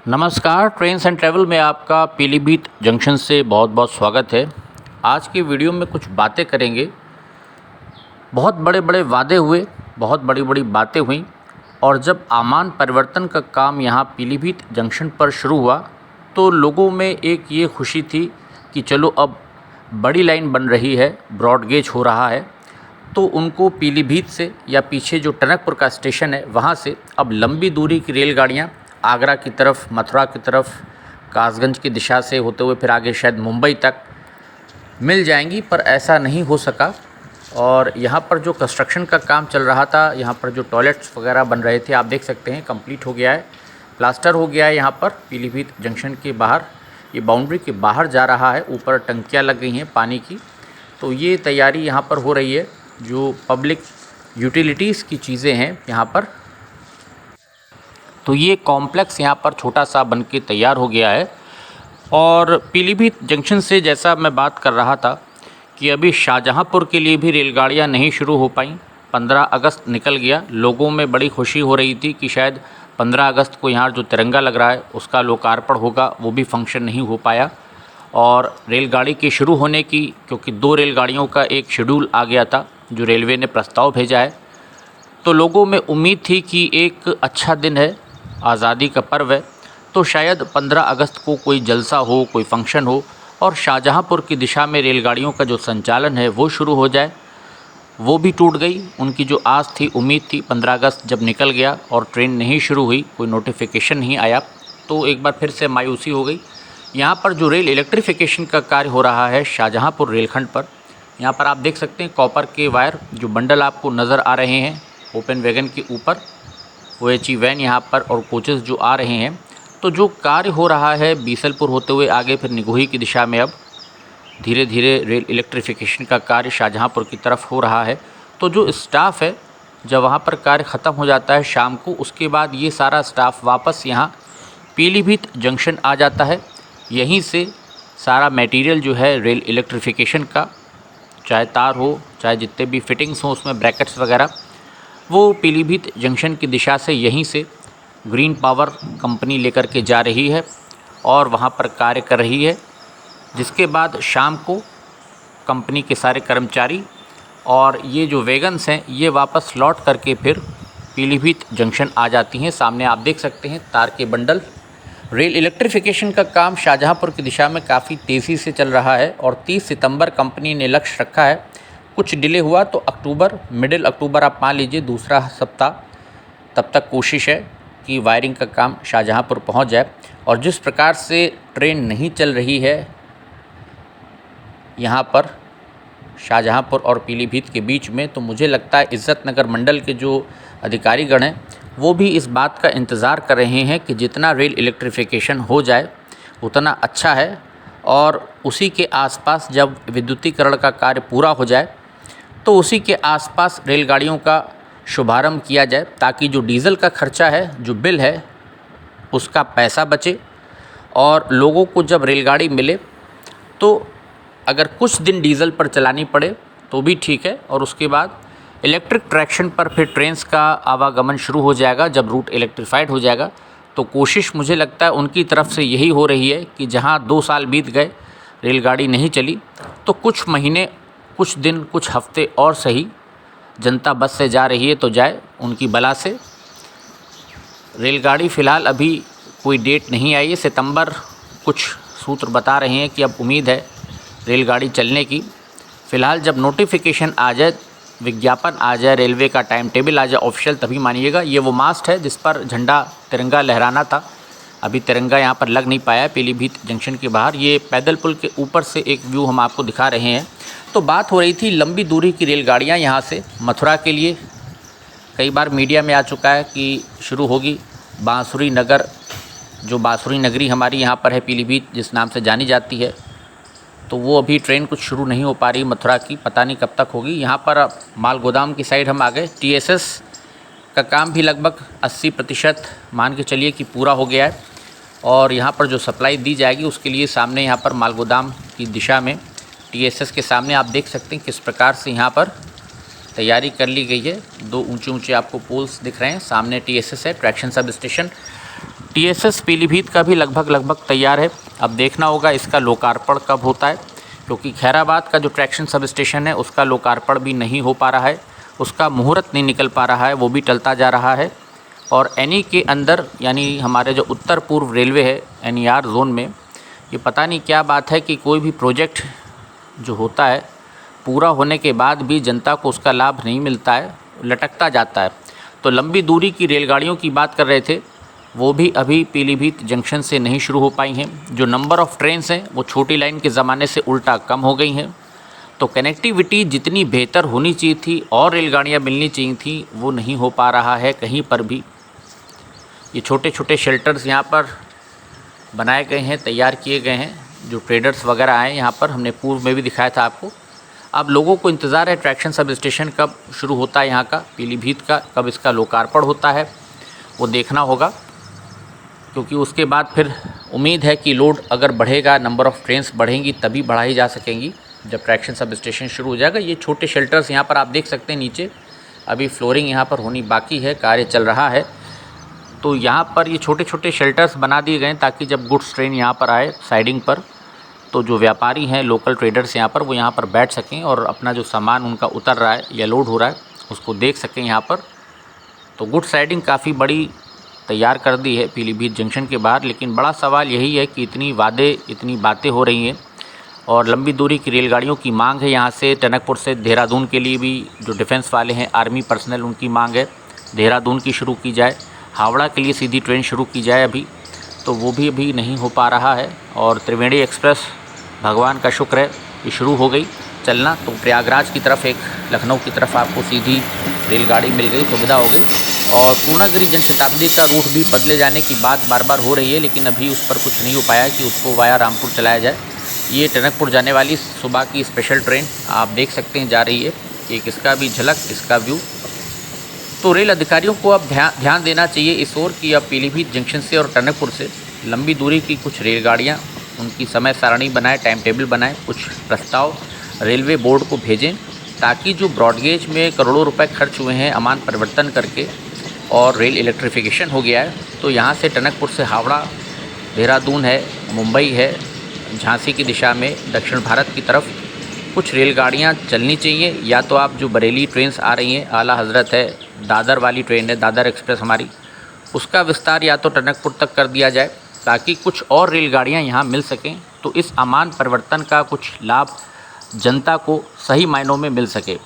नमस्कार, trains and travel में आपका पीलीभीत जंक्शन से बहुत बहुत स्वागत है। आज की वीडियो में कुछ बातें करेंगे। बहुत बड़े बड़े वादे हुए, बहुत बड़ी बड़ी बातें हुई और जब आमान परिवर्तन का काम यहाँ पीलीभीत जंक्शन पर शुरू हुआ तो लोगों में एक ये खुशी थी कि चलो अब बड़ी लाइन बन रही है, ब्रॉड गेज हो रहा है, तो उनको पीलीभीत से या पीछे जो टनकपुर का स्टेशन है वहाँ से अब लंबी दूरी की रेलगाड़ियाँ आगरा की तरफ, मथुरा की तरफ, कासगंज की दिशा से होते हुए फिर आगे शायद मुंबई तक मिल जाएंगी, पर ऐसा नहीं हो सका। और यहाँ पर जो कंस्ट्रक्शन का काम चल रहा था, यहाँ पर जो टॉयलेट्स वगैरह बन रहे थे, आप देख सकते हैं कंप्लीट हो गया है, प्लास्टर हो गया है। यहाँ पर पीलीभीत जंक्शन के बाहर, ये बाउंड्री के बाहर जा रहा है, ऊपर टंकियाँ लग गई हैं पानी की। तो ये तैयारी यहाँ पर हो रही है, जो पब्लिक यूटिलिटीज़ की चीज़ें हैं यहाँ पर। तो ये कॉम्प्लेक्स यहाँ पर छोटा सा बन के तैयार हो गया है। और पीलीभीत जंक्शन से जैसा मैं बात कर रहा था कि अभी शाहजहाँपुर के लिए भी रेलगाड़ियाँ नहीं शुरू हो पाईं। 15 अगस्त निकल गया, लोगों में बड़ी खुशी हो रही थी कि शायद 15 अगस्त को यहाँ जो तिरंगा लग रहा है उसका लोकार्पण होगा, वो भी फंक्शन नहीं हो पाया। और रेलगाड़ी के शुरू होने की, क्योंकि 2 रेलगाड़ियों का एक शेड्यूल आ गया था जो रेलवे ने प्रस्ताव भेजा है, तो लोगों में उम्मीद थी कि एक अच्छा दिन है, आज़ादी का पर्व है, तो शायद 15 अगस्त को कोई जलसा हो, कोई फंक्शन हो और शाहजहाँपुर की दिशा में रेलगाड़ियों का जो संचालन है वो शुरू हो जाए। वो भी टूट गई, उनकी जो आस थी, उम्मीद थी। 15 अगस्त जब निकल गया और ट्रेन नहीं शुरू हुई, कोई नोटिफिकेशन नहीं आया, तो एक बार फिर से मायूसी हो गई। यहाँ पर जो रेल इलेक्ट्रिफिकेशन का कार्य हो रहा है शाहजहाँपुर रेलखंड पर, यहाँ पर आप देख सकते हैं कॉपर के वायर जो बंडल आपको नज़र आ रहे हैं ओपन वैगन के ऊपर, OHE वैन यहाँ पर और कोचेज़ जो आ रहे हैं। तो जो कार्य हो रहा है बीसलपुर होते हुए आगे फिर निगोही की दिशा में, अब धीरे धीरे रेल इलेक्ट्रिफिकेशन का कार्य शाहजहाँपुर की तरफ हो रहा है। तो जो स्टाफ है, जब वहाँ पर कार्य ख़त्म हो जाता है शाम को, उसके बाद ये सारा स्टाफ वापस यहाँ पीलीभीत जंक्शन आ जाता है। यहीं से सारा मटेरियल जो है रेल इलेक्ट्रिफिकेशन का, चाहे तार हो, चाहे जितने भी फिटिंग्स हों उसमें ब्रैकेट्स वगैरह, वो पीलीभीत जंक्शन की दिशा से यहीं से ग्रीन पावर कंपनी लेकर के जा रही है और वहाँ पर कार्य कर रही है। जिसके बाद शाम को कंपनी के सारे कर्मचारी और ये जो वैगन्स हैं ये वापस लौट करके फिर पीलीभीत जंक्शन आ जाती हैं। सामने आप देख सकते हैं तार के बंडल। रेल इलेक्ट्रिफिकेशन का काम शाहजहाँपुर की दिशा में काफ़ी तेज़ी से चल रहा है और 30 सितंबर कंपनी ने लक्ष्य रखा है। कुछ डिले हुआ तो अक्टूबर, मिडिल अक्टूबर आप मान लीजिए, दूसरा सप्ताह, तब तक कोशिश है कि वायरिंग का काम शाहजहाँपुर पहुंच जाए। और जिस प्रकार से ट्रेन नहीं चल रही है यहाँ पर शाहजहाँपुर और पीलीभीत के बीच में, तो मुझे लगता है इज़्ज़त नगर मंडल के जो अधिकारीगण हैं वो भी इस बात का इंतज़ार कर रहे हैं कि जितना रेल इलेक्ट्रिफिकेशन हो जाए उतना अच्छा है। और उसी के आसपास जब विद्युतीकरण का कार्य पूरा हो जाए तो उसी के आसपास रेलगाड़ियों का शुभारंभ किया जाए, ताकि जो डीज़ल का खर्चा है, जो बिल है, उसका पैसा बचे और लोगों को जब रेलगाड़ी मिले तो अगर कुछ दिन डीज़ल पर चलानी पड़े तो भी ठीक है, और उसके बाद इलेक्ट्रिक ट्रैक्शन पर फिर ट्रेन्स का आवागमन शुरू हो जाएगा जब रूट इलेक्ट्रीफाइड हो जाएगा। तो कोशिश मुझे लगता है उनकी तरफ से यही हो रही है कि जहां 2 साल बीत गए रेलगाड़ी नहीं चली, तो कुछ महीने, कुछ दिन, कुछ हफ्ते और सही, जनता बस से जा रही है तो जाए, उनकी बला से। रेलगाड़ी फ़िलहाल अभी कोई डेट नहीं आई है, सितंबर कुछ सूत्र बता रहे हैं कि अब उम्मीद है रेलगाड़ी चलने की। फ़िलहाल जब नोटिफिकेशन आ जाए, विज्ञापन आ जाए, रेलवे का टाइम टेबल आ जाए ऑफिशियल, तभी मानिएगा। ये वो मास्ट है जिस पर झंडा तिरंगा लहराना था, अभी तिरंगा यहाँ पर लग नहीं पाया पीलीभीत जंक्शन के बाहर। ये पैदल पुल के ऊपर से एक व्यू हम आपको दिखा रहे हैं। तो बात हो रही थी लंबी दूरी की रेलगाड़ियाँ यहाँ से मथुरा के लिए, कई बार मीडिया में आ चुका है कि शुरू होगी। बांसुरी नगर, जो बांसुरी नगरी हमारी यहाँ पर है पीलीभीत जिस नाम से जानी जाती है, तो वो अभी ट्रेन कुछ शुरू नहीं हो पा रही मथुरा की, पता नहीं कब तक होगी। यहाँ पर माल गोदाम की साइड हम आ गए। TSS का काम भी लगभग 80% मान के चलिए कि पूरा हो गया है और यहाँ पर जो सप्लाई दी जाएगी उसके लिए सामने यहाँ पर माल गोदाम की दिशा में TSS के सामने आप देख सकते हैं किस प्रकार से यहाँ पर तैयारी कर ली गई है। 2 ऊंचे ऊंचे आपको पोल्स दिख रहे हैं, सामने TSS है, traction sub station. TSS Pilibhit का भी लगभग तैयार है। अब देखना होगा इसका लोकार्पण कब होता है, क्योंकि खैराबाद का जो ट्रैक्शन सब स्टेशन है उसका लोकार्पण भी नहीं हो पा रहा है, उसका मुहूर्त नहीं निकल पा रहा है, वो भी टलता जा रहा है। और एनी के अंदर यानी हमारे जो उत्तर पूर्व रेलवे है एनईआर जोन में, ये पता नहीं क्या बात है कि कोई भी प्रोजेक्ट जो होता है पूरा होने के बाद भी जनता को उसका लाभ नहीं मिलता है, लटकता जाता है। तो लंबी दूरी की रेलगाड़ियों की बात कर रहे थे, वो भी अभी पीलीभीत जंक्शन से नहीं शुरू हो पाई हैं। जो नंबर ऑफ़ ट्रेन्स हैं वो छोटी लाइन के ज़माने से उल्टा कम हो गई हैं। तो कनेक्टिविटी जितनी बेहतर होनी चाहिए थी और रेलगाड़ियाँ मिलनी चाहिए थी, वो नहीं हो पा रहा है कहीं पर भी। ये छोटे छोटे शेल्टर्स यहाँ पर बनाए गए हैं, तैयार किए गए हैं। जो ट्रेडर्स वगैरह आए यहाँ पर, हमने पूर्व में भी दिखाया था आपको। अब लोगों को इंतज़ार है ट्रैक्शन सब स्टेशन कब शुरू होता है यहाँ का पीलीभीत का, कब इसका लोकार्पण होता है, वो देखना होगा। क्योंकि उसके बाद फिर उम्मीद है कि लोड अगर बढ़ेगा, नंबर ऑफ़ ट्रेन्स बढ़ेंगी तभी बढ़ाई जा सकेंगी जब ट्रैक्शन सब स्टेशन शुरू हो जाएगा। ये छोटे शेल्टर्स यहाँ पर आप देख सकते हैं, नीचे अभी फ्लोरिंग यहाँ पर होनी बाकी है, कार्य चल रहा है। तो यहाँ पर ये छोटे छोटे शेल्टर्स बना दिए गए हैं ताकि जब गुड्स ट्रेन यहाँ पर आए साइडिंग पर, तो जो व्यापारी हैं, लोकल ट्रेडर्स यहाँ पर, वो यहाँ पर बैठ सकें और अपना जो सामान उनका उतर रहा है या लोड हो रहा है उसको देख सकें यहाँ पर। तो गुड साइडिंग काफ़ी बड़ी तैयार कर दी है पीलीभीत जंक्शन के बाहर। लेकिन बड़ा सवाल यही है कि इतनी वादे, इतनी बातें हो रही हैं और लंबी दूरी की रेलगाड़ियों की मांग है। यहाँ से टनकपुर से देहरादून के लिए भी जो डिफेंस वाले हैं, आर्मी पर्सनल, उनकी मांग है देहरादून की शुरू की जाए, हावड़ा के लिए सीधी ट्रेन शुरू की जाए अभी, तो वो भी अभी नहीं हो पा रहा है। और त्रिवेणी एक्सप्रेस, भगवान का शुक्र है, ये शुरू हो गई चलना। तो प्रयागराज की तरफ, एक लखनऊ की तरफ आपको सीधी रेलगाड़ी मिल गई, सुविधा हो गई। और पूर्णागिरि जनशताब्दी का रूट भी बदले जाने की बात बार बार हो रही है, लेकिन अभी उस पर कुछ नहीं हो पाया कि उसको वाया रामपुर चलाया जाए। ये टनकपुर जाने वाली सुबह की स्पेशल ट्रेन आप देख सकते हैं जा रही है। एक इसका भी झलक, इसका व्यू। तो रेल अधिकारियों को अब ध्यान देना चाहिए इस ओर कि अब पीलीभीत जंक्शन से और टनकपुर से लंबी दूरी की कुछ रेलगाड़ियाँ, उनकी समय सारणी बनाएं, टाइम टेबल बनाएं, कुछ प्रस्ताव रेलवे बोर्ड को भेजें, ताकि जो ब्रॉडगेज में करोड़ों रुपए खर्च हुए हैं अमान परिवर्तन करके और रेल इलेक्ट्रिफिकेशन हो गया है, तो यहाँ से टनकपुर से हावड़ा, देहरादून है, मुंबई है, झांसी की दिशा में दक्षिण भारत की तरफ कुछ रेलगाड़ियाँ चलनी चाहिए। या तो आप जो बरेली ट्रेन्स आ रही हैं, आला हज़रत है, दादर वाली ट्रेन है, दादर एक्सप्रेस हमारी, उसका विस्तार या तो टनकपुर तक कर दिया जाए ताकि कुछ और रेलगाड़ियाँ यहाँ मिल सकें। तो इस अमान परिवर्तन का कुछ लाभ जनता को सही मायनों में मिल सके।